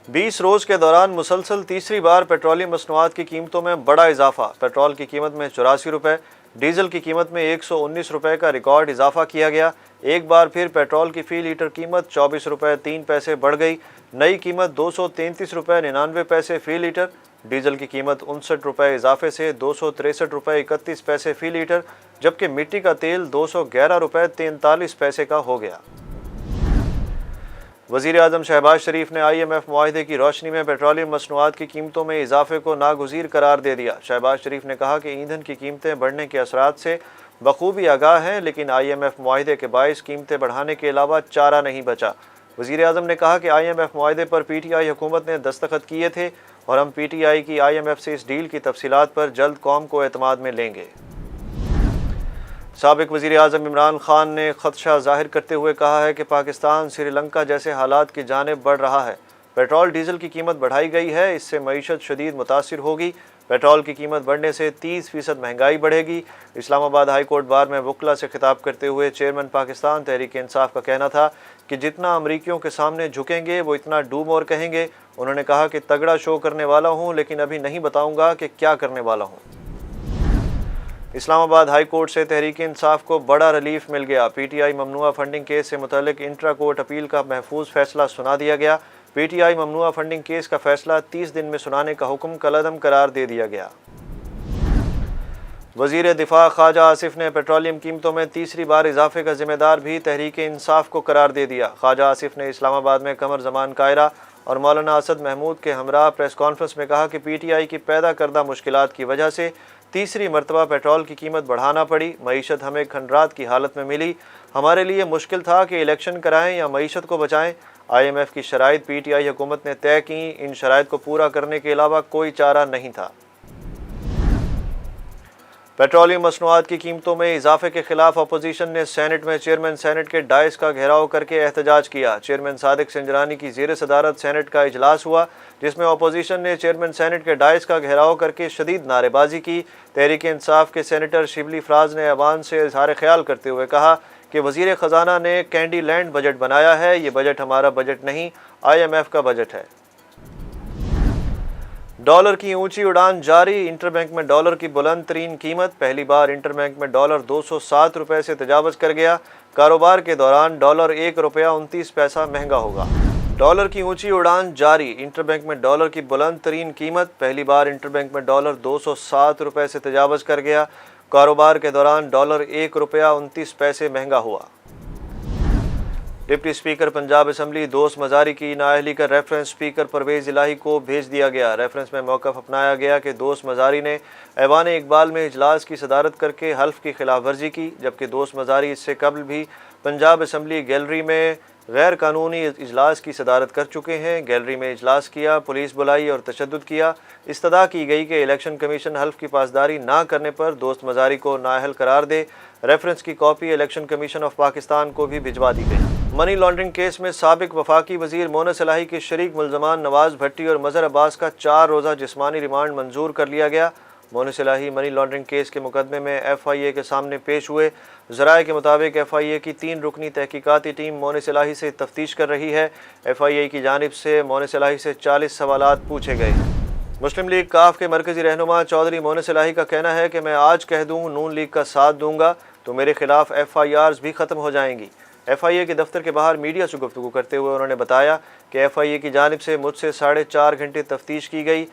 20 روز کے دوران مسلسل تیسری بار پیٹرولیم مصنوعات کی قیمتوں میں بڑا اضافہ۔ پیٹرول کی قیمت میں 84 روپے، ڈیزل کی قیمت میں 119 روپے کا ریکارڈ اضافہ کیا گیا۔ ایک بار پھر پیٹرول کی فی لیٹر قیمت 24 روپے 3 پیسے بڑھ گئی۔ نئی قیمت 233 روپے 99 پیسے فی لیٹر۔ ڈیزل کی قیمت 59 روپے اضافے سے 263 روپے 31 پیسے فی لیٹر، جبکہ مٹی کا تیل 211 روپے 43 پیسے کا ہو گیا۔ وزیر اعظم شہباز شریف نے آئی ایم ایف معاہدے کی روشنی میں پیٹرولیم مصنوعات کی قیمتوں میں اضافے کو ناگزیر قرار دے دیا۔ شہباز شریف نے کہا کہ ایندھن کی قیمتیں بڑھنے کے اثرات سے بخوبی آگاہ ہیں، لیکن آئی ایم ایف معاہدے کے باعث قیمتیں بڑھانے کے علاوہ چارہ نہیں بچا۔ وزیر اعظم نے کہا کہ آئی ایم ایف معاہدے پر پی ٹی آئی حکومت نے دستخط کیے تھے اور ہم پی ٹی آئی کی آئی ایم ایف سے اس ڈیل کی تفصیلات پر جلد قوم کو اعتماد میں لیں گے۔ سابق وزیر اعظم عمران خان نے خدشہ ظاہر کرتے ہوئے کہا ہے کہ پاکستان سری لنکا جیسے حالات کی جانب بڑھ رہا ہے۔ پیٹرول ڈیزل کی قیمت بڑھائی گئی ہے، اس سے معیشت شدید متاثر ہوگی۔ پیٹرول کی قیمت بڑھنے سے 30% مہنگائی بڑھے گی۔ اسلام آباد ہائی کورٹ بار میں وکلاء سے خطاب کرتے ہوئے چیئرمین پاکستان تحریک انصاف کا کہنا تھا کہ جتنا امریکیوں کے سامنے جھکیں گے وہ اتنا ڈو مور کہیں گے۔ انہوں نے کہا کہ تگڑا شو کرنے والا ہوں، لیکن ابھی نہیں بتاؤں گا کہ کیا کرنے والا ہوں۔ اسلام آباد ہائی کورٹ سے تحریک انصاف کو بڑا ریلیف مل گیا۔ پی ٹی آئی ممنوعہ فنڈنگ کیس سے متعلق انٹرا کورٹ اپیل کا محفوظ فیصلہ سنا دیا گیا۔ پی ٹی آئی ممنوعہ فنڈنگ کیس کا فیصلہ 30 دن میں سنانے کا حکم کالعدم قرار دے دیا گیا۔ وزیر دفاع خواجہ آصف نے پیٹرولیم قیمتوں میں تیسری بار اضافے کا ذمہ دار بھی تحریک انصاف کو قرار دے دیا۔ خواجہ آصف نے اسلام آباد میں قمر زمان قاہرہ اور مولانا اسد محمود کے ہمراہ پریس کانفرنس میں کہا کہ پی ٹی آئی کی پیدا کردہ مشکلات کی وجہ سے تیسری مرتبہ پیٹرول کی قیمت بڑھانا پڑی۔ معیشت ہمیں کھنڈرات کی حالت میں ملی۔ ہمارے لیے مشکل تھا کہ الیکشن کرائیں یا معیشت کو بچائیں۔ آئی ایم ایف کی شرائط پی ٹی آئی حکومت نے طے کیں، ان شرائط کو پورا کرنے کے علاوہ کوئی چارہ نہیں تھا۔ پیٹرولیم مصنوعات کی قیمتوں میں اضافے کے خلاف اپوزیشن نے سینٹ میں چیئرمین سینٹ کے ڈائس کا گھیراؤ کر کے احتجاج کیا۔ چیئرمین صادق سنجرانی کی زیر صدارت سینٹ کا اجلاس ہوا، جس میں اپوزیشن نے چیئرمین سینٹ کے ڈائس کا گھیراؤ کر کے شدید نعرے بازی کی۔ تحریک انصاف کے سینیٹر شبلی فراز نے ایوان سے اظہار خیال کرتے ہوئے کہا کہ وزیر خزانہ نے کینڈی لینڈ بجٹ بنایا ہے، یہ بجٹ ہمارا بجٹ نہیں، آئی ایم ایف کا بجٹ ہے۔ ڈالر کی اونچی اڑان جاری، انٹر بینک میں ڈالر کی بلند ترین قیمت۔ پہلی بار انٹر بینک میں ڈالر 207 روپے سے تجاوز کر گیا۔ کاروبار کے دوران ڈالر 1 روپیہ 29 پیسہ مہنگا ہوگا۔ ڈالر کی اونچی اڑان جاری، انٹر بینک میں ڈالر کی بلند ترین قیمت۔ پہلی بار انٹر بینک میں ڈالر 207 روپے سے تجاوز کر گیا۔ کاروبار کے دوران ڈالر 1 روپیہ 29 پیسے مہنگا ہوا۔ ڈپٹی اسپیکر پنجاب اسمبلی دوست مزاری کی نااہلی کا ریفرنس اسپیکر پرویز الہی کو بھیج دیا گیا۔ ریفرنس میں موقف اپنایا گیا کہ دوست مزاری نے ایوان اقبال میں اجلاس کی صدارت کر کے حلف کی خلاف ورزی کی، جبکہ دوست مزاری اس سے قبل بھی پنجاب اسمبلی گیلری میں غیر قانونی اجلاس کی صدارت کر چکے ہیں۔ گیلری میں اجلاس کیا، پولیس بلائی اور تشدد کیا۔ استدعا کی گئی کہ الیکشن کمیشن حلف کی پاسداری نہ کرنے پر دوست مزاری کو نااہل قرار دے۔ ریفرنس کی copy election commission of Pakistan کو بھی بھجوا دی گئی۔ منی لانڈرنگ کیس میں سابق وفاقی وزیر مونس الہی کے شریک ملزمان نواز بھٹی اور مظہر عباس کا 4 روزہ جسمانی ریمانڈ منظور کر لیا گیا۔ مونس الہی منی لانڈرنگ کیس کے مقدمے میں ایف آئی اے کے سامنے پیش ہوئے۔ ذرائع کے مطابق ایف آئی اے کی 3 رکنی تحقیقاتی ٹیم مونس الہی سے تفتیش کر رہی ہے۔ ایف آئی اے کی جانب سے مونس الہی سے 40 سوالات پوچھے گئے ہیں۔ مسلم لیگ کاف کے مرکزی رہنما چودھری مونس الہی کا کہنا ہے کہ میں آج کہہ دوں نون لیگ کا ساتھ دوں گا تو میرے خلاف ایف آئی آرز بھی ختم ہو جائیں گی۔ ایف آئی اے کے دفتر کے باہر میڈیا سے گفتگو کرتے ہوئے انہوں نے بتایا کہ ایف آئی اے کی جانب سے مجھ سے 4.5 گھنٹے تفتیش کی گئی۔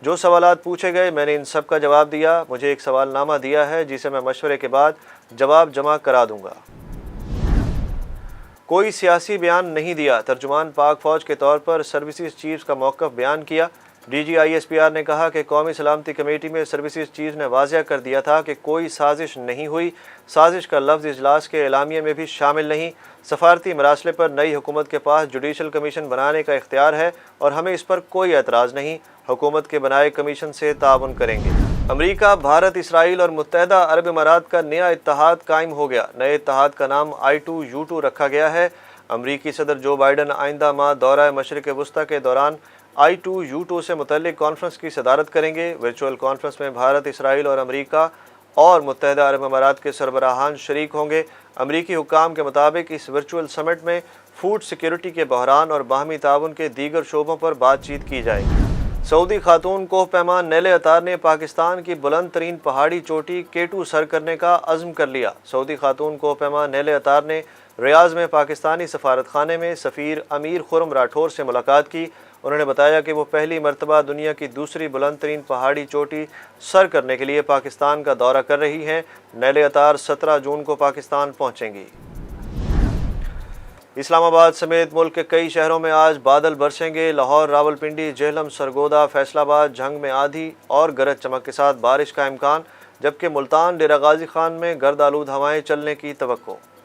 جو سوالات پوچھے گئے میں نے ان سب کا جواب دیا۔ مجھے ایک سوال نامہ دیا ہے جسے میں مشورے کے بعد جواب جمع کرا دوں گا۔ کوئی سیاسی بیان نہیں دیا، ترجمان پاک فوج کے طور پر سروسز چیف کا موقف بیان کیا۔ D G I S P R نے کہا کہ قومی سلامتی کمیٹی میں سروسز چیف نے واضح کر دیا تھا کہ کوئی سازش نہیں ہوئی۔ سازش کا لفظ اجلاس کے اعلامیے میں بھی شامل نہیں۔ سفارتی مراسلے پر نئی حکومت کے پاس جوڈیشل کمیشن بنانے کا اختیار ہے اور ہمیں اس پر کوئی اعتراض نہیں۔ حکومت کے بنائے کمیشن سے تعاون کریں گے۔ امریکہ، بھارت، اسرائیل اور متحدہ عرب امارات کا نیا اتحاد قائم ہو گیا۔ نئے اتحاد کا نام I2U2 رکھا گیا ہے۔ امریکی صدر جو بائیڈن آئندہ ماہ دورہ مشرق وسطیٰ کے دوران I2U2 سے متعلق کانفرنس کی صدارت کریں گے۔ ورچوئل کانفرنس میں بھارت، اسرائیل اور امریکہ اور متحدہ عرب امارات کے سربراہان شریک ہوں گے۔ امریکی حکام کے مطابق اس ورچوئل سمٹ میں فوڈ سیکیورٹی کے بحران اور باہمی تعاون کے دیگر شعبوں پر بات چیت کی جائے گی۔ سعودی خاتون کوہ پیما نیلے عطار نے پاکستان کی بلند ترین پہاڑی چوٹی K2 سر کرنے کا عزم کر لیا۔ سعودی خاتون کوہ پیما نیلے عطار نے ریاض میں پاکستانی سفارت خانے میں سفیر امیر خرم راٹھور سے ملاقات کی۔ انہوں نے بتایا کہ وہ پہلی مرتبہ دنیا کی دوسری بلند ترین پہاڑی چوٹی سر کرنے کے لیے پاکستان کا دورہ کر رہی ہیں۔ نیلے عطار 17 جون کو پاکستان پہنچیں گی۔ اسلام آباد سمیت ملک کے کئی شہروں میں آج بادل برسیں گے۔ لاہور، راولپنڈی، جہلم، سرگودا، فیصل آباد، جھنگ میں آندھی اور گرج چمک کے ساتھ بارش کا امکان، جبکہ ملتان، ڈیرہ غازی خان میں گرد آلود ہوائیں چلنے کی توقع۔